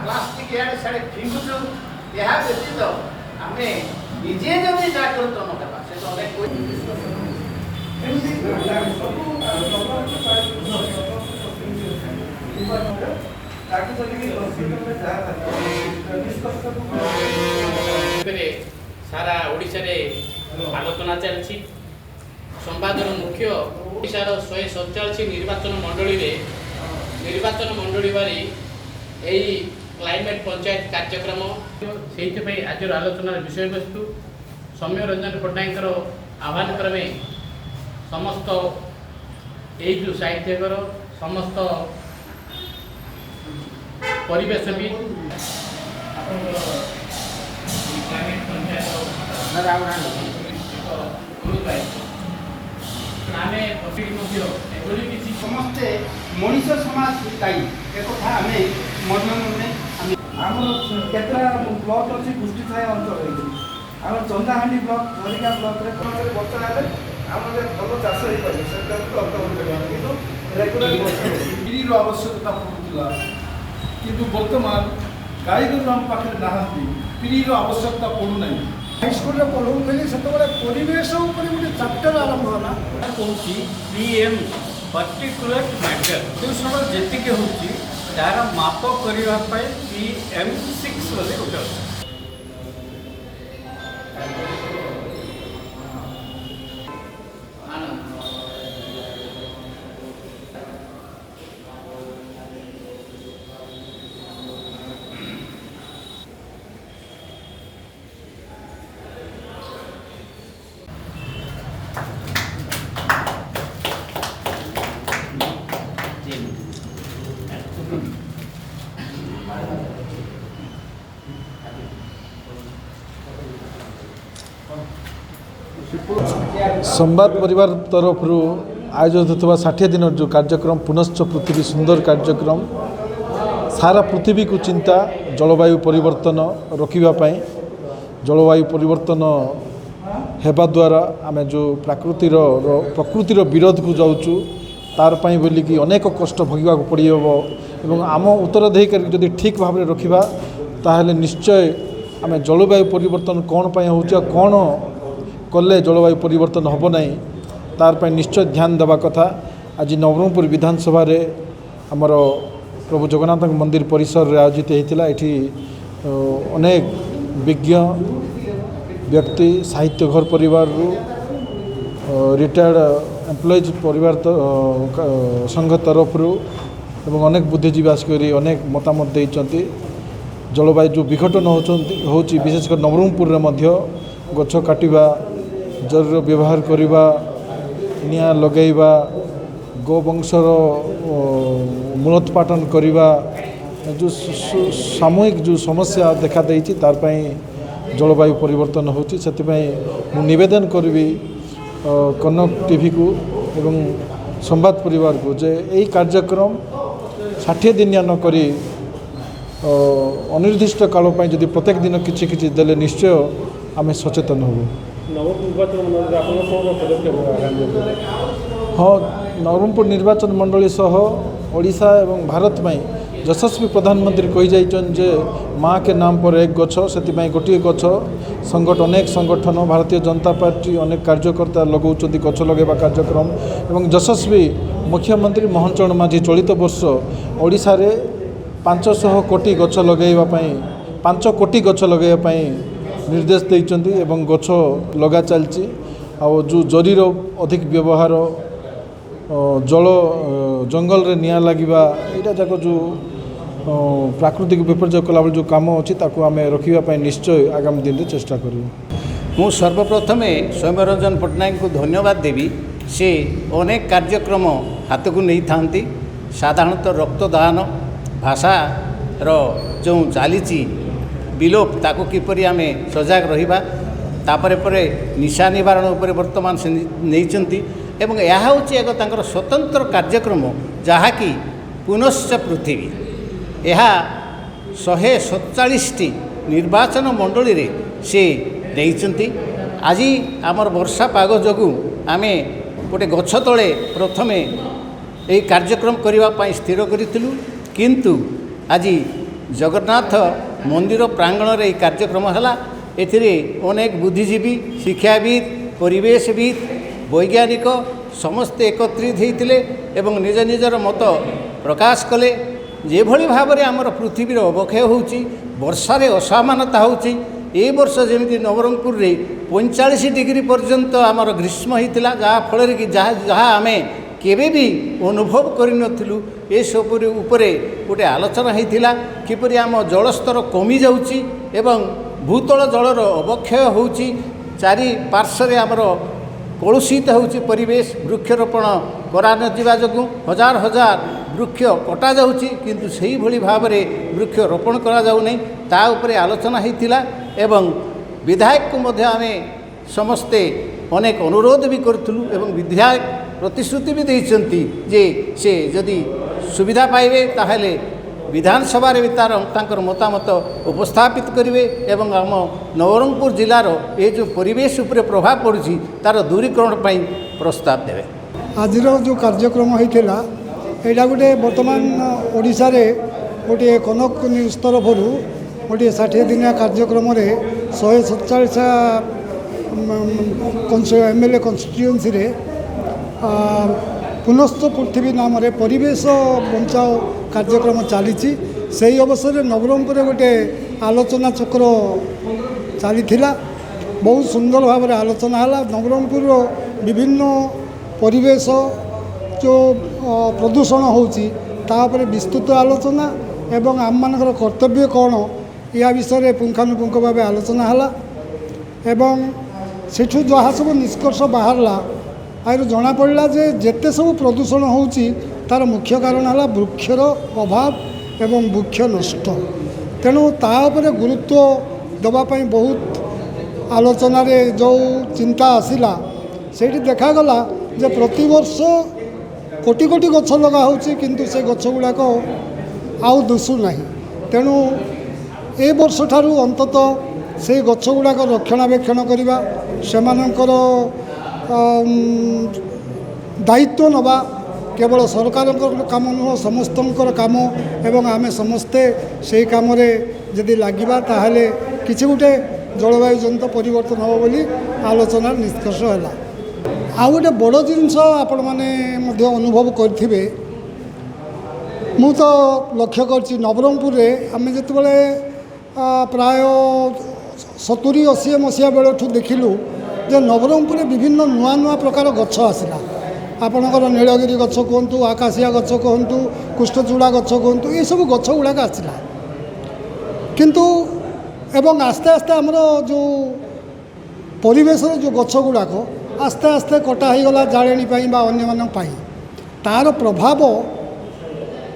Plastic इे साड़े फिंगुचु यह व्यतीत आम निजे जब जागृत नवा से सारा ओडिशा रे आलोचना चलछि। संवादर मुख्य ओडिशार 147 निर्वाचन मंडली बारी यही क्लाइमेट पंचायत कार्यक्रम से आज आलोचनार विषय वस्तु सौम्य रंजन पट्टनायक आह्वान क्रमे समस्त यू साहित्यकर समस्त परिवेशविद क्लाइमेट पंचायत समस्ते मनीष समाज दायी एक आम मन आम केतरा ब्लक अच्छी पुष्टिथाय अंचल आम चंदाहांडी ब्लक झरिका ब्लक बर्षा हेल्ले आम भल चाष हो पारे कि रेगुलर आवश्यकता पड़ूला कि बर्तमान गाईगोरु आम पाखे नहांती पीढ़ीर आवश्यकता पड़ूना हाईस्कल पढ़ू बोली से परिवेश गोटे चैप्टर आरंभ होला कौन पीएम पर्टिकुलर मैटर जो समय जी हूँ तार माप करने PM6 बोले गोटे संवाद परिवार तरफ आयोजित होता 60 दिन जो कार्यक्रम पुनश्च पृथ्वी सुंदर कार्यक्रम सारा पृथ्वी को चिंता जलवायु परिवर्तन रखापी जलवायु परिवर्तन हेबा द्वारा आम जो प्रकृतिर विरोध को जाऊँ तार पाई बोली कि अनेक कष्ट भोगवा पड़ो एवं आम उत्तरदायी जदि ठीक भाव में रखा ताहले निश्चय आम जलवायु परिवर्तन कौन पाई हो कौन कले जलवायु परिवर्तन हम ना तार पाई निश्चय ध्यान देवा कथा। आज नवरंगपुर विधानसभा रे आमर प्रभु जगन्नाथ मंदिर परिसर रे आयोजित होता ये अनेक विज्ञ व्यक्ति साहित्य घर परिवार रिटायर्ड एम्प्लॉइज परिवार संघ तरफ एवं अनेक बुद्धिजीवी आसिक अनेक मतामत देइचंती। जलवायु जो विघटन होची विशेषकर नवरंगपुर रे गछ काटिबा जर व्यवहार करवा निया लगेवा गोवंशर मूलोत्पाटन करवा जो सामूहिक जो समस्या देखा देइछि तार पई जलवायु परिवर्तन होची से निवेदन करी कनक टीवी को एवं संवाद परिवार को जे यही कार्यक्रम 60 दिनिया न करी अनिर्दिष्ट काल पई जदि प्रत्येक दिन किछि किछि देले निश्चय आम सचेतन हबू। हाँ नवरंगपुर निर्वाचन मंडली सह ओडिशा एवं भारत में यशस्वी प्रधानमंत्री कही जाइछन जे माँ के नाम पर एक गछ से गोटे गछ अनेक संगठन भारतीय जनता पार्टी अनेक कार्यकर्ता लगाउछन्ति गछ लगेबा कार्यक्रम एवं यशस्वी मुख्यमंत्री मोहन चरण माझी चलित वर्ष ओडिशा रे 500 कोटी गछ लगेबा पई 5 कोटी गछ लगेबा पई निर्देश देइछन्ति एवं गछ लगा चलछि आ जो जरीर अधिक व्यवहार जल जंगल रे निया लागिबा एटा जाक जो प्राकृतिक विपर्यय कला जो काम अच्छी ताकू आम रखापी निश्चय आगामी दिन में चेष्टा करूँ। मु सर्वप्रथमे सौम्यरंजन पट्टनायक को धन्यवाद देवी से अनेक कार्यक्रम हाथ को नहीं थांती साधारणतः रक्तदान भाषार जो चली विलोप ताको किपरि आमे सजग रहिबा तापरे परे निशा निवारण उपर वर्तमान से नहीं एवं यह हूँ एक तांकर स्वतंत्र कार्यक्रम जहाँकि पुनश्च पृथ्वी यह 147टी ନିର୍ବାଚନ ମଣ୍ଡଳୀରେ ସେ ଦେଇଛନ୍ତି। ଆଜି ଆମର ବର୍ଷା ପାଗ ଯୋଗୁଁ ଆମେ ଗୋଟେ ଗଛ ତଳେ ପ୍ରଥମେ ଏହି କାର୍ଯ୍ୟକ୍ରମ କରିବା ପାଇଁ ସ୍ଥିର କରିଥିଲୁ, କିନ୍ତୁ ଆଜି ଜଗନ୍ନାଥ ମନ୍ଦିର ପ୍ରାଙ୍ଗଣରେ ଏହି କାର୍ଯ୍ୟକ୍ରମ ହେଲା। ଏଥିରେ ଅନେକ ବୁଦ୍ଧିଜୀବୀ, ଶିକ୍ଷାବିତ୍, ପରିବେଶବିତ୍, ବୈଜ୍ଞାନିକ ସମସ୍ତେ ଏକତ୍ରିତ ହୋଇଥିଲେ ଏବଂ ନିଜ ନିଜର ମତ ପ୍ରକାଶ କଲେ। ଯେଭଳି ଭାବରେ ଆମର ପୃଥିବୀର ଅବକ୍ଷୟ ହେଉଛି, ବର୍ଷାରେ ଅସମାନତା ହେଉଛି, ଏ ବର୍ଷ ଯେମିତି ନବରଙ୍ଗପୁରରେ 45 ଡିଗ୍ରୀ ପର୍ଯ୍ୟନ୍ତ ଆମର ଗ୍ରୀଷ୍ମ ହୋଇଥିଲା, ଯାହାଫଳରେ କି ଯାହା ଆମେ କେବେ ବି ଅନୁଭବ କରିନଥିଲୁ। ଏସବୁ ଉପରେ ଗୋଟେ ଆଲୋଚନା ହୋଇଥିଲା, କିପରି ଆମ ଜଳସ୍ତର କମିଯାଉଛି ଏବଂ ଭୂତଳ ଜଳର ଅବକ୍ଷୟ ହେଉଛି, ଚାରିପାର୍ଶ୍ୱରେ ଆମର କଳୁଷିତ ହେଉଛି ପରିବେଶ। ବୃକ୍ଷରୋପଣ କରାନଯିବା ଯୋଗୁଁ ହଜାର ହଜାର ବୃକ୍ଷ କଟାଯାଉଛି, କିନ୍ତୁ ସେହିଭଳି ଭାବରେ ବୃକ୍ଷରୋପଣ କରାଯାଉନାହିଁ। ତା ଉପରେ ଆଲୋଚନା ହୋଇଥିଲା ଏବଂ ବିଧାୟକକୁ ମଧ୍ୟ ଆମେ ସମସ୍ତେ ଅନେକ ଅନୁରୋଧ ବି କରିଥିଲୁ ଏବଂ ବିଧାୟକ ପ୍ରତିଶ୍ରୁତି ବି ଦେଇଛନ୍ତି ଯେ ସେ ଯଦି ସୁବିଧା ପାଇବେ ତାହେଲେ ବିଧାନସଭାରେ ବି ତାଙ୍କର ମତାମତ ଉପସ୍ଥାପିତ କରିବେ ଏବଂ ଆମ ନବରଙ୍ଗପୁର ଜିଲ୍ଲାର ଏ ଯେଉଁ ପରିବେଶ ଉପରେ ପ୍ରଭାବ ପଡ଼ୁଛି ତାର ଦୂରୀକରଣ ପାଇଁ ପ୍ରସ୍ତାବ ଦେବେ। ଆଜିର ଯେଉଁ କାର୍ଯ୍ୟକ୍ରମ ହୋଇଥିଲା ଏଇଟା ଗୋଟେ ବର୍ତ୍ତମାନ ଓଡ଼ିଶାରେ ଗୋଟିଏ କନକ ନ୍ୟୁଜ୍ ତରଫରୁ ଗୋଟିଏ 60 ଦିନିଆ କାର୍ଯ୍ୟକ୍ରମରେ 147ଟା MLA କନଷ୍ଟିଟ୍ୟୁଏନ୍ସିରେ ପୁନଶ୍ଚ ପୃଥିବୀ ନାମରେ ପରିବେଶ ବଞ୍ଚାଅ କାର୍ଯ୍ୟକ୍ରମ ଚାଲିଛି। ସେହି ଅବସରରେ ନବରଙ୍ଗପୁରରେ ଗୋଟେ ଆଲୋଚନା ଚକ୍ର ଚାଲିଥିଲା। ବହୁତ ସୁନ୍ଦର ଭାବରେ ଆଲୋଚନା ହେଲା। ନବରଙ୍ଗପୁରର ବିଭିନ୍ନ ପରିବେଶ ଯେଉଁ ପ୍ରଦୂଷଣ ହେଉଛି ତା ଉପରେ ବିସ୍ତୃତ ଆଲୋଚନା ଏବଂ ଆମମାନଙ୍କର କର୍ତ୍ତବ୍ୟ କ'ଣ ଏହା ବିଷୟରେ ପୁଙ୍ଖାନୁପୁଙ୍ଖ ଭାବେ ଆଲୋଚନା ହେଲା ଏବଂ ସେଠୁ ଯାହା ସବୁ ନିଷ୍କର୍ଷ ବାହାରିଲା ଆରୁ ଜଣାପଡ଼ିଲା ଯେ ଯେତେ ସବୁ ପ୍ରଦୂଷଣ ହେଉଛି ତା'ର ମୁଖ୍ୟ କାରଣ ହେଲା ବୃକ୍ଷର ଅଭାବ ଏବଂ ବୃକ୍ଷ ନଷ୍ଟ। ତେଣୁ ତା ଉପରେ ଗୁରୁତ୍ୱ ଦେବା ପାଇଁ ବହୁତ ଆଲୋଚନାରେ ଯେଉଁ ଚିନ୍ତା ଆସିଲା ସେଇଠି ଦେଖାଗଲା ଯେ ପ୍ରତିବର୍ଷ କୋଟି କୋଟି ଗଛ ଲଗା ହେଉଛି, କିନ୍ତୁ ସେ ଗଛ ଗୁଡ଼ାକ ଆଉ ଦିଶୁନାହିଁ। ତେଣୁ ଏ ବର୍ଷଠାରୁ ଅନ୍ତତଃ ସେଇ ଗଛ ଗୁଡ଼ାକ ରକ୍ଷଣାବେକ୍ଷଣ କରିବା, ସେମାନଙ୍କର ଦାୟିତ୍ୱ ନେବା କେବଳ ସରକାରଙ୍କର କାମ ନୁହଁ, ସମସ୍ତଙ୍କର କାମ ଏବଂ ଆମେ ସମସ୍ତେ ସେହି କାମରେ ଯଦି ଲାଗିବା ତାହେଲେ କିଛି ଗୋଟେ ଜଳବାୟୁ ଜନିତ ପରିବର୍ତ୍ତନ ହେବ ବୋଲି ଆଲୋଚନାର ନିଷ୍କର୍ଷ ହେଲା। ଆଉ ଗୋଟେ ବଡ଼ ଜିନିଷ ଆପଣମାନେ ମଧ୍ୟ ଅନୁଭବ କରିଥିବେ, ମୁଁ ତ ଲକ୍ଷ୍ୟ କରିଛି ନବରଙ୍ଗପୁରରେ ଆମେ ଯେତେବେଳେ ପ୍ରାୟ 70-80 ମସିହା ବେଳଠୁ ଦେଖିଲୁ ଯେ ନବରଙ୍ଗପୁରରେ ବିଭିନ୍ନ ନୂଆ ନୂଆ ପ୍ରକାର ଗଛ ଆସିଲା। ଆପଣଙ୍କର ନୀଳଗିରି ଗଛ କୁହନ୍ତୁ, ଆକାଶିଆ ଗଛ କୁହନ୍ତୁ, କୃଷ୍ଣଚୂଡ଼ା ଗଛ କୁହନ୍ତୁ, ଏସବୁ ଗଛ ଗୁଡ଼ାକ ଆସିଲା। କିନ୍ତୁ ଏବଂ ଆସ୍ତେ ଆସ୍ତେ ଆମର ଯେଉଁ ପରିବେଶର ଯେଉଁ ଗଛ ଗୁଡ଼ାକ ଆସ୍ତେ ଆସ୍ତେ କଟା ହୋଇଗଲା ଜାଳେଣୀ ପାଇଁ ବା ଅନ୍ୟମାନଙ୍କ ପାଇଁ। ତା'ର ପ୍ରଭାବ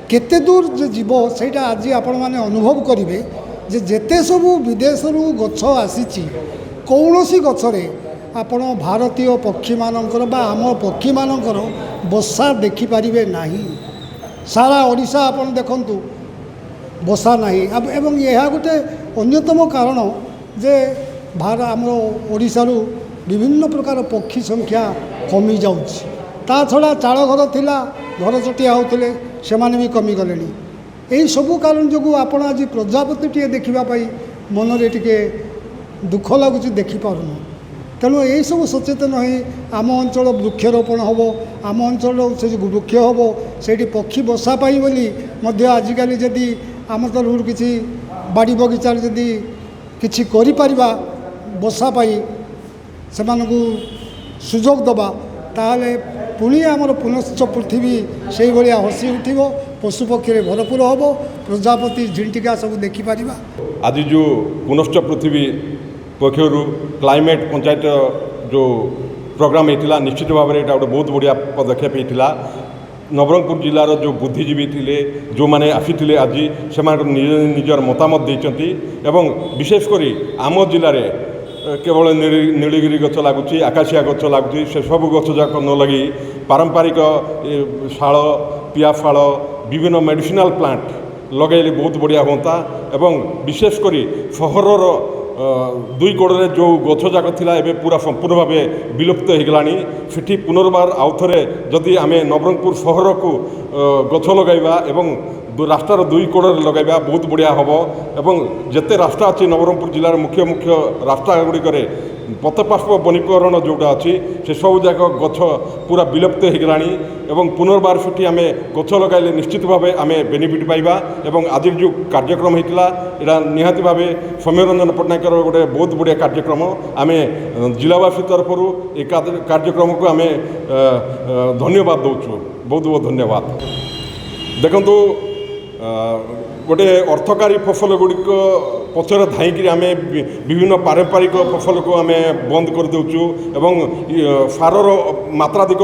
କେତେ ଦୂର ଯେ ଯିବ ସେଇଟା ଆଜି ଆପଣମାନେ ଅନୁଭବ କରିବେ ଯେ ଯେତେ ସବୁ ବିଦେଶରୁ ଗଛ ଆସିଛି କୌଣସି ଗଛରେ ଆପଣ ଭାରତୀୟ ପକ୍ଷୀମାନଙ୍କର ବା ଆମ ପକ୍ଷୀମାନଙ୍କର ବସା ଦେଖିପାରିବେ ନାହିଁ। ସାରା ଓଡ଼ିଶା ଆପଣ ଦେଖନ୍ତୁ ବସା ନାହିଁ ଏବଂ ଏହା ଗୋଟେ ଅନ୍ୟତମ କାରଣ ଯେ ଆମର ଓଡ଼ିଶାରୁ ବିଭିନ୍ନ ପ୍ରକାର ପକ୍ଷୀ ସଂଖ୍ୟା କମିଯାଉଛି। ତା ଛଡ଼ା ଚାଳ ଘର ଥିଲା, ଘର ଚଟିଆ ହେଉଥିଲେ, ସେମାନେ ବି କମିଗଲେଣି। ଏହି ସବୁ କାରଣ ଯୋଗୁଁ ଆପଣ ଆଜି ପ୍ରଜାପତିଟିଏ ଦେଖିବା ପାଇଁ ମନରେ ଟିକେ ଦୁଃଖ ଲାଗୁଛି, ଦେଖିପାରୁନୁ। ତେଣୁ ଏହିସବୁ ସଚେତନ ହୋଇ ଆମ ଅଞ୍ଚଳ ବୃକ୍ଷରୋପଣ ହେବ, ଆମ ଅଞ୍ଚଳ ସେ ଯେଉଁ ବୃକ୍ଷ ହେବ ସେଇଠି ପକ୍ଷୀ ବସା ପାଇଁ ବୋଲି ମଧ୍ୟ ଆଜିକାଲି ଯଦି ଆମ ତରଫରୁ କିଛି ବାଡ଼ି ବଗିଚାରେ ଯଦି କିଛି କରିପାରିବା ବସା ପାଇଁ ସେମାନଙ୍କୁ ସୁଯୋଗ ଦେବା ତାହେଲେ ପୁଣି ଆମର ପୁନଶ୍ଚ ପୃଥିବୀ ସେଇଭଳିଆ ହସି ଉଠିବ, ପଶୁପକ୍ଷୀରେ ଭରପୁର ହେବ, ପ୍ରଜାପତି ଝିଣ୍ଟିକା ସବୁ ଦେଖିପାରିବା। ଆଜି ଯେଉଁ ପୁନଶ୍ଚ ପୃଥିବୀ ପକ୍ଷରୁ କ୍ଲାଇମେଟ୍ ପଞ୍ଚାୟତ ଯେଉଁ ପ୍ରୋଗ୍ରାମ୍ ହେଇଥିଲା ନିଶ୍ଚିତ ଭାବରେ ଏଇଟା ଗୋଟେ ବହୁତ ବଢ଼ିଆ ପଦକ୍ଷେପ ହେଇଥିଲା। ନବରଙ୍ଗପୁର ଜିଲ୍ଲାର ଯେଉଁ ବୁଦ୍ଧିଜୀବୀ ଥିଲେ, ଯେଉଁମାନେ ଆସିଥିଲେ ଆଜି ସେମାନଙ୍କର ନିଜର ମତାମତ ଦେଇଛନ୍ତି ଏବଂ ବିଶେଷ କରି ଆମ ଜିଲ୍ଲାରେ କେବଳ ନୀଳଗିରି ଗଛ ଲାଗୁଛି, ଆକାଶିଆ ଗଛ ଲାଗୁଛି, ସେସବୁ ଗଛ ଯାକ ନ ଲାଗି ପାରମ୍ପରିକ ଶାଳ, ପିଆଶାଳ, ବିଭିନ୍ନ ମେଡ଼ିସିନାଲ ପ୍ଲାଣ୍ଟ ଲଗାଇଲେ ବହୁତ ବଢ଼ିଆ ହୁଅନ୍ତା ଏବଂ ବିଶେଷ କରି ସହରର ଦୁଇ କୋଡ଼ରେ ଯେଉଁ ଗଛ ଯାକ ଥିଲା ଏବେ ପୁରା ସମ୍ପୂର୍ଣ୍ଣ ଭାବେ ବିଲୁପ୍ତ ହୋଇଗଲାଣି। ସେଠି ପୁନର୍ବାର ଆଉଥରେ ଯଦି ଆମେ ନବରଙ୍ଗପୁର ସହରକୁ ଗଛ ଲଗାଇବା ଏବଂ ରାସ୍ତାର ଦୁଇ କୋଡ଼ରେ ଲଗାଇବା ବହୁତ ବଢ଼ିଆ ହେବ ଏବଂ ଯେତେ ରାସ୍ତା ଅଛି ନବରଙ୍ଗପୁର ଜିଲ୍ଲାର ମୁଖ୍ୟ ମୁଖ୍ୟ ରାସ୍ତା ଗୁଡ଼ିକରେ ପଥପାର୍ଶ୍ୱ ବନୀକରଣ ଯେଉଁଟା ଅଛି ସେସବୁ ଯାକ ଗଛ ପୁରା ବିଲୁପ୍ତ ହୋଇଗଲାଣି ଏବଂ ପୁନର୍ବାର ସେଠି ଆମେ ଗଛ ଲଗାଇଲେ ନିଶ୍ଚିତ ଭାବେ ଆମେ ବେନିଫିଟ୍ ପାଇବା ଏବଂ ଆଜିର ଯେଉଁ କାର୍ଯ୍ୟକ୍ରମ ହୋଇଥିଲା ଏଇଟା ନିହାତି ଭାବେ ସୌମ୍ୟରଞ୍ଜନ ପଟ୍ଟନାୟକର ଗୋଟେ ବହୁତ ବଢ଼ିଆ କାର୍ଯ୍ୟକ୍ରମ। ଆମେ ଜିଲ୍ଲାବାସୀ ତରଫରୁ ଏ କାର୍ଯ୍ୟକ୍ରମକୁ ଆମେ ଧନ୍ୟବାଦ ଦେଉଛୁ। ବହୁତ ବହୁତ ଧନ୍ୟବାଦ। ଦେଖନ୍ତୁ गोटे अर्थकारी फसल गुड़िक पछरे धाईकि आम विभिन्न पारंपरिक फसल को आम बंद कर देचु एवं सारर मात्राधिक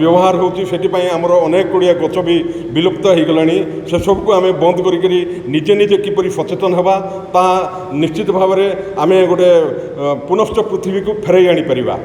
व्यवहार होची आमर अनेक गुड़िया गच भी विलुप्त हो गला से सबको आम बंद करी निजे निजे किपरि सचेतन हवा ता निश्चित भाव में आम गोटे पुनश्च पृथ्वी को फेरई आनी परिबा।